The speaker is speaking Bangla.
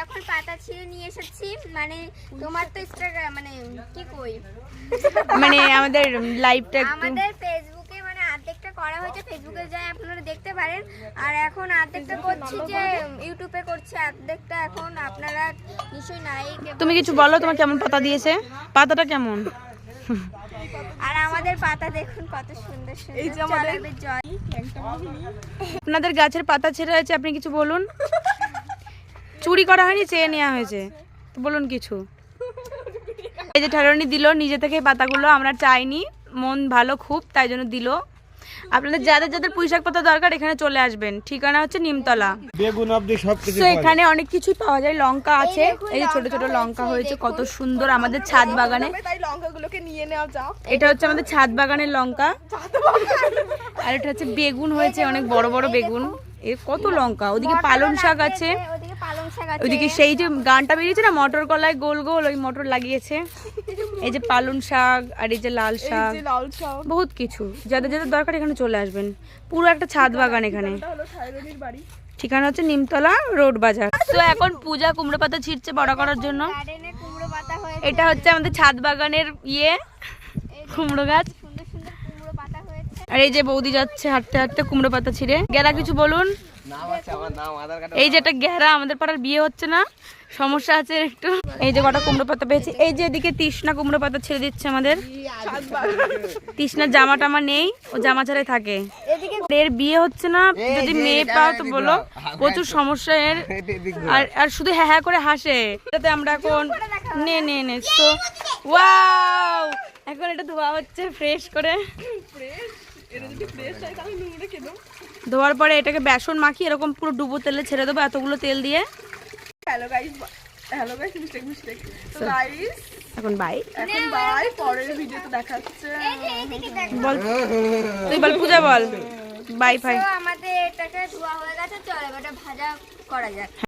এখন পাতা ছিঁড়ে নিয়ে এসেছি, মানে তোমার তো ইনস্টাগ্রাম মানে কি কই মানে আমাদের লাইভটা একটু আমাদের ফেসবুকে মানে অর্ধেকটা করা হয়েছে, ফেসবুকে যাই আপনারা দেখতে পারেন। আর এখন অর্ধেকটা করছি যে ইউটিউবে করছি, অর্ধেকটা এখন আপনারা নিশ্চয়ই নাই। তুমি কিছু বলো, তোমার কেমন পাতা দিয়েছে, পাতাটা কেমন? আর আমাদের পাতা দেখুন কত সুন্দর সুন্দর, এই যে আমাদের জয়। আপনাদের গাছের পাতা ছেঁড়া হয়েছে, আপনি কিছু বলুন। চুরি করা হয়নি, চেয়ে নেওয়া হয়েছে, তো বলুন কিছু। এই যে ঠাকুরানী দিল নিজে থেকে পাতাগুলো, আমরা চাইনি, মন ভালো খুব, তাই জন্য দিল। আপনাদের যাদের যাদের পুঁইশাক পাতা দরকার এখানে চলে আসবেন, ঠিকানা হচ্ছে নিমতলা। বেগুন অবধি সবকিছু তো এখানে অনেক কিছুই পাওয়া যায়, লঙ্কা আছে, এই যে ছোট ছোট লঙ্কা হয়েছে কত সুন্দর আমাদের ছাদ বাগানে। তাই লঙ্কাগুলোকে নিয়ে নেওয়া যাও। এটা হচ্ছে আমাদের ছাদ বাগানের লঙ্কা, আর এটা হচ্ছে বেগুন হয়েছে, অনেক বড় বড় বেগুন। এর কত লঙ্কা, ওদিকে পালং শাক আছে, ওদিকে পালং শাক আছে, ওইদিকে সেই যে গানটা বেরিয়েছে না মটর কলায় গোল গোল, ওই মটর লাগিয়েছে। এই যে পালং শাক, আর এই যে লাল শাক, লাল শাক, বহুত কিছু। যাদের যাদের দরকার এখানে চলে আসবেন, পুরো একটা ছাদ বাগান এখানে। এটা হলো ঠাকুরানীর বাড়ি। ঠিকানা হচ্ছে নিমতলা রোড বাজার। তো এখন পূজা কুমড়ো পাতা ছিঁড়ছে বড় করার জন্য। গার্ডেনে কুমড়ো পাতা হয়েছে, এটা হচ্ছে আমাদের ছাদ বাগানের কুমড়ো গাছ। সুন্দর সুন্দর কুমড়ো পাতা হয়েছে। আর এই যে বৌদি যাচ্ছে হাঁটতে হাঁটতে কুমড়ো পাতা ছিঁড়ে। গেরা কিছু বলুন। এই যে একটা গেরা, আমাদের পাড়ার বিয়ে হচ্ছে না, সমস্যা আছে একটু। এই যে কটা কুমড়ো পাতা পেয়েছি। এই যে এদিকে তৃষ্ণা কুমড়ো পাতা ছেড়ে দিচ্ছে আমাদের। তৃষ্ণার জামা টামা নেই, ও জামা ছাড়াই থাকে। এর বিয়ে হচ্ছে না, যদি মেয়ে পাও তো বলো, প্রচুর সমস্যা এর। আর শুধু হ্যাঁ হ্যাঁ করে হাসে। এটাতে আমরা এখন নে তো ওয়াও, এখন এটা ধোয়া হচ্ছে ফ্রেশ করে। ধোয়ার পরে এটাকে বেসন মাখিয়ে এরকম পুরো ডুবো তেলে ছেড়ে দেবো, এতগুলো তেল দিয়ে। Hello guys, mistake. তো গাইস এখন বাই, এখন বাই, পরের ভিডিওতে দেখা হচ্ছে। বল তুই বল, পূজা বল বাই ফাই। তো আমাদের এটাকে ধোয়া হয়ে গেছে, চলো এবারে ভাজা করা যাক।